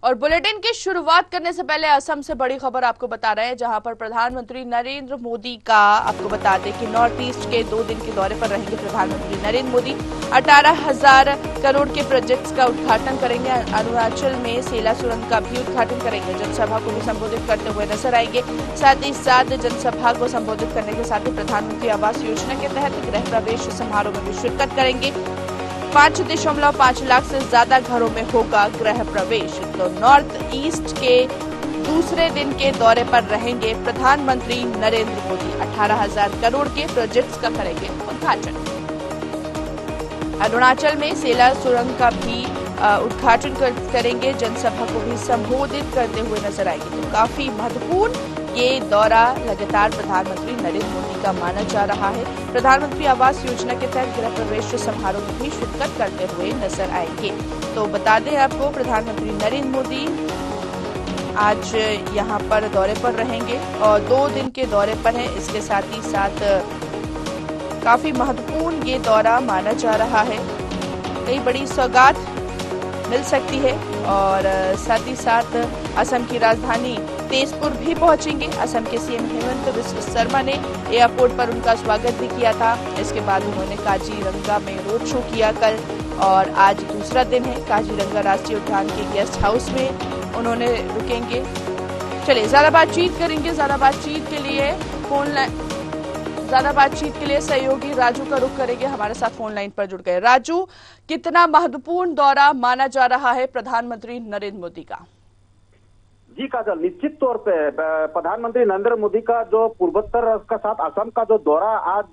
और बुलेटिन की शुरुआत करने से पहले असम से बड़ी खबर आपको बता रहे हैं, जहां पर प्रधानमंत्री नरेंद्र मोदी का आपको बता दें कि नॉर्थ ईस्ट के 2 दिन के दौरे पर रहेंगे प्रधानमंत्री नरेंद्र मोदी। 18,000 करोड़ के प्रोजेक्ट्स का उद्घाटन करेंगे। अरुणाचल में सेला सुरंग का भी उद्घाटन करेंगे। जनसभा को भी संबोधित करते हुए नजर आएंगे। साथ ही साथ जनसभा को संबोधित करने के साथ ही प्रधानमंत्री आवास योजना के तहत गृह प्रवेश समारोह में भी शिरकत करेंगे। 5.5 लाख से ज्यादा घरों में होगा गृह प्रवेश। तो नॉर्थ ईस्ट के दूसरे दिन के दौरे पर रहेंगे प्रधानमंत्री नरेंद्र मोदी। 18,000 करोड़ के प्रोजेक्ट्स का करेंगे उद्घाटन। अरुणाचल में सेला सुरंग का भी उद्घाटन करेंगे। जनसभा को भी संबोधित करते हुए नजर आएंगे। तो काफी महत्वपूर्ण ये दौरा लगातार प्रधानमंत्री नरेंद्र मोदी का माना जा रहा है। प्रधानमंत्री आवास योजना के तहत गृह प्रवेश समारोह में भी शिरकत करते हुए नजर आएंगे। तो बता दें आपको, प्रधानमंत्री नरेंद्र मोदी आज यहां पर दौरे पर रहेंगे और 2 दिन के दौरे पर हैं। इसके साथ ही साथ काफी महत्वपूर्ण ये दौरा माना जा रहा है। कई बड़ी सौगात मिल सकती है और साथ ही साथ असम की राजधानी तेजपुर भी पहुंचेंगे। असम के सीएम हेमंत बिस्वा शर्मा ने एयरपोर्ट पर उनका स्वागत भी किया था। इसके बाद उन्होंने काजीरंगा में रोड शो किया कल, और आज दूसरा दिन है। काजीरंगा राष्ट्रीय उद्यान के गेस्ट हाउस में उन्होंने रुकेंगे। चलिए ज्यादा बातचीत करेंगे। ज्यादा बातचीत के लिए सहयोगी राजू का रुख करेंगे। हमारे साथ फोन लाइन पर जुड़ गए। राजू, कितना महत्वपूर्ण दौरा माना जा रहा है प्रधानमंत्री नरेंद्र मोदी का? जी काजल, निश्चित तौर पे प्रधानमंत्री नरेंद्र मोदी का जो पूर्वोत्तर का साथ असम का जो दौरा, आज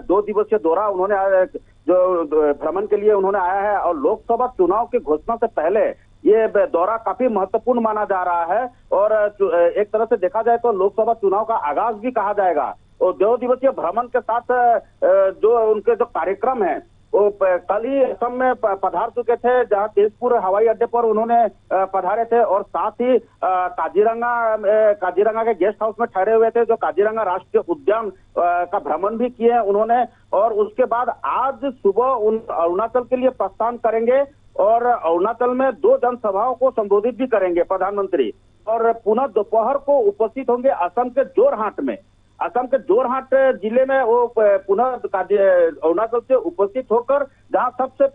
2 दिवसीय दौरा उन्होंने जो भ्रमण के लिए उन्होंने आया है, और लोकसभा चुनाव की घोषणा से पहले ये दौरा काफी महत्वपूर्ण माना जा रहा है। और एक तरह से देखा जाए तो लोकसभा चुनाव का आगाज भी कहा जाएगा। और 2 दिवसीय भ्रमण के साथ जो उनके जो कार्यक्रम है वो कल ही असम में पधार चुके थे, जहां तेजपुर हवाई अड्डे पर उन्होंने पधारे थे, और साथ ही काजीरंगा के गेस्ट हाउस में ठहरे हुए थे। जो काजीरंगा राष्ट्रीय उद्यान का भ्रमण भी किए उन्होंने, और उसके बाद आज सुबह अरुणाचल के लिए प्रस्थान करेंगे और अरुणाचल में 2 जनसभाओं को संबोधित भी करेंगे प्रधानमंत्री। और पुनः दोपहर को उपस्थित होंगे असम के जोरहाट में। असम के जोरहाट जिले में वो पुनः अरुणाचल से उपस्थित होकर जहां सबसे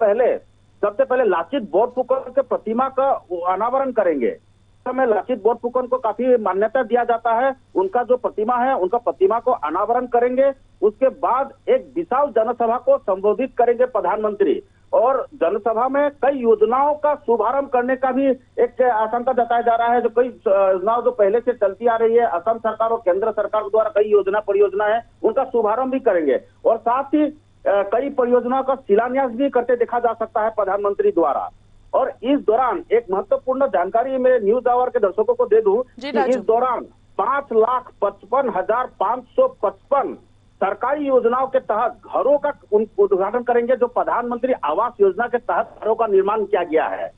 पहले लाचित बोरफुकन के प्रतिमा का अनावरण करेंगे। समय लाचित बोरफुकन को काफी मान्यता दिया जाता है। उनका जो प्रतिमा है, उनका प्रतिमा को अनावरण करेंगे। उसके बाद एक विशाल जनसभा को संबोधित करेंगे प्रधानमंत्री, और जनसभा में कई योजनाओं का शुभारंभ करने का भी एक आशंका जताया जा रहा है। जो कई योजनाओं जो पहले से चलती आ रही है, असम सरकार और केंद्र सरकार द्वारा कई परियोजना है, उनका शुभारंभ भी करेंगे। और साथ ही कई परियोजनाओं का शिलान्यास भी करते देखा जा सकता है प्रधानमंत्री द्वारा। और इस दौरान एक महत्वपूर्ण जानकारी मैं न्यूज आवर के दर्शकों को दे दूं कि इस दौरान 5,55,555 सरकारी योजनाओं के तहत घरों का उद्घाटन करेंगे, जो प्रधानमंत्री आवास योजना के तहत घरों का निर्माण किया गया है।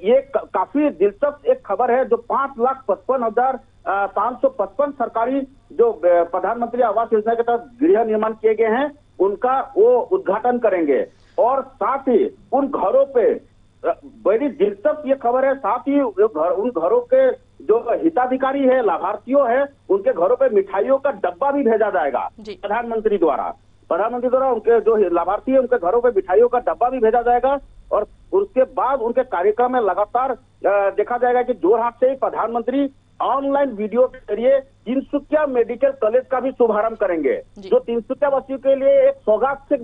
ये काफी दिलचस्प एक खबर है। जो 5,55,555 सरकारी जो प्रधानमंत्री आवास योजना के तहत गृह निर्माण किए गए हैं, उनका वो उद्घाटन करेंगे। और साथ ही उन घरों पे बड़ी दिलचस्प ये खबर है, साथ ही उन घरों के जो हिताधिकारी है, लाभार्थियों है, उनके घरों पे मिठाइयों का डब्बा भी भेजा जाएगा प्रधानमंत्री द्वारा। उनके जो लाभार्थी है, उनके घरों पे मिठाइयों का डब्बा भी भेजा जाएगा। और उसके बाद उनके कार्यक्रम में लगातार देखा जाएगा कि जोरहाट से ही प्रधानमंत्री ऑनलाइन वीडियो के जरिए तिनसुकिया मेडिकल कॉलेज का भी शुभारंभ करेंगे, जो तिनसुकिया वासियों के लिए एक सौगात से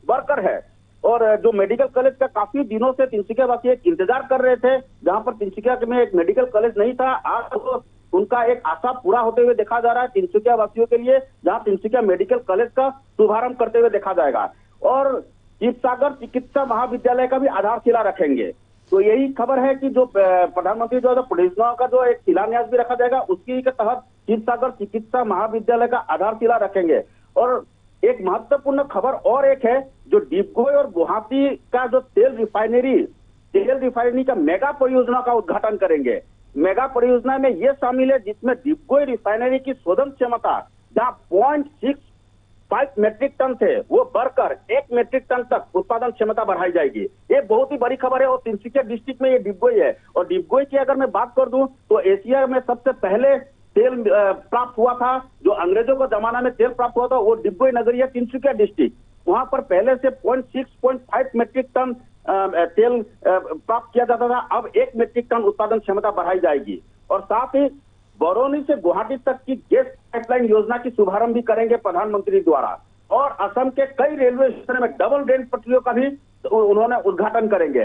बढ़कर है। और जो मेडिकल कॉलेज का काफी दिनों से तिनसुकिया वासी इंतजार कर रहे थे, जहां पर तिनसुकिया में एक मेडिकल कॉलेज नहीं था, आज तो उनका एक आशा पूरा होते हुए देखा जा रहा है तिनसुकिया वासियों के लिए, जहां तिनसुकिया मेडिकल कॉलेज का शुभारंभ करते हुए देखा जाएगा। और शिवसागर चिकित्सा महाविद्यालय का भी आधारशिला रखेंगे। तो यही खबर है कि जो प्रधानमंत्री जो परियोजनाओं का जो एक शिलान्यास भी रखा जाएगा, उसकी के तहत शिवसागर चिकित्सा महाविद्यालय का आधारशिला रखेंगे। और एक महत्वपूर्ण खबर और एक है, जो डिगबोई और गुवाहाटी का जो तेल रिफाइनरी का मेगा परियोजना का उद्घाटन करेंगे। मेगा परियोजना में ये शामिल है जिसमें डिगबोई रिफाइनरी की शोधन क्षमता जहां 0.6 5 मेट्रिक टन थे वो बढ़कर 1 मेट्रिक टन तक उत्पादन क्षमता बढ़ाई जाएगी। ये बहुत ही बड़ी खबर है और तिनसुकिया डिस्ट्रिक्ट में ये डिगबोई है। और डिगबोई की अगर मैं बात कर दूं तो एशिया में सबसे पहले तेल प्राप्त हुआ था, जो अंग्रेजों के जमाना में तेल प्राप्त हुआ था, वो डिगबोई नगरी है, तिनसुकिया डिस्ट्रिक्ट। वहां पर पहले से 0.6-0.5 मेट्रिक टन तेल प्राप्त किया जाता था। अब 1 मेट्रिक टन उत्पादन क्षमता बढ़ाई जाएगी। और साथ ही बरौनी से गुवाहाटी तक की गैस पाइपलाइन योजना की शुभारंभ भी करेंगे प्रधानमंत्री द्वारा। और असम के कई रेलवे स्टेशन में डबल रेल पटरियों का भी उन्होंने उद्घाटन करेंगे।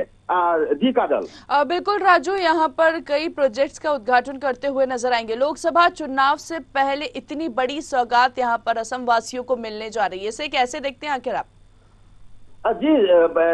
जी काजल। बिल्कुल राजू, यहाँ पर कई प्रोजेक्ट्स का उद्घाटन करते हुए नजर आएंगे। लोकसभा चुनाव से पहले इतनी बड़ी सौगात यहाँ पर असम वासियों को मिलने जा रही है, इसे कैसे देखते हैं आखिर आप? जी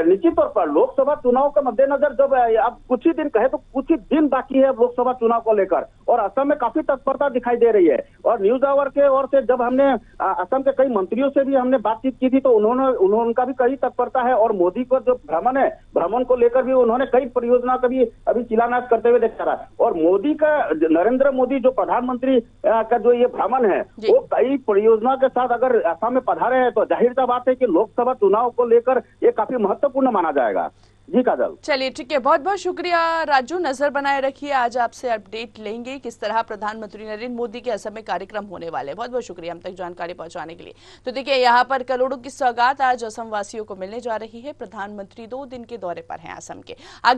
निश्चित तौर पर लोकसभा चुनाव के मद्देनजर जब अब कुछ ही दिन कहे तो कुछ ही दिन बाकी है लोकसभा चुनाव को लेकर, और असम में काफी तत्परता दिखाई दे रही है। और न्यूज आवर के ओर से जब हमने असम के कई मंत्रियों से भी हमने बातचीत की थी तो उनका भी कई तत्परता है। और मोदी का जो भ्रमण है, भ्रमण को लेकर भी उन्होंने कई परियोजना का भी अभी शिलान्यास करते हुए देखा रहा। और मोदी का, नरेंद्र मोदी जो प्रधानमंत्री का जो ये भ्रमण है वो कई परियोजना के साथ अगर असम में पधारे हैं तो जाहिर सा बात है कि लोकसभा चुनाव को लेकर ये काफी महत्वपूर्ण माना जाएगा। जी काजल। चलिए ठीक है, बहुत बहुत शुक्रिया राजू। नजर बनाए रखिए, आज आपसे अपडेट लेंगे किस तरह प्रधानमंत्री नरेंद्र मोदी के असम में कार्यक्रम होने वाले। बहुत बहुत शुक्रिया हम तक जानकारी पहुंचाने के लिए। तो देखिए, यहाँ पर करोड़ों की सौगात आज असम वासियों को मिलने जा रही है। प्रधानमंत्री 2 दिन के दौरे पर हैं असम के।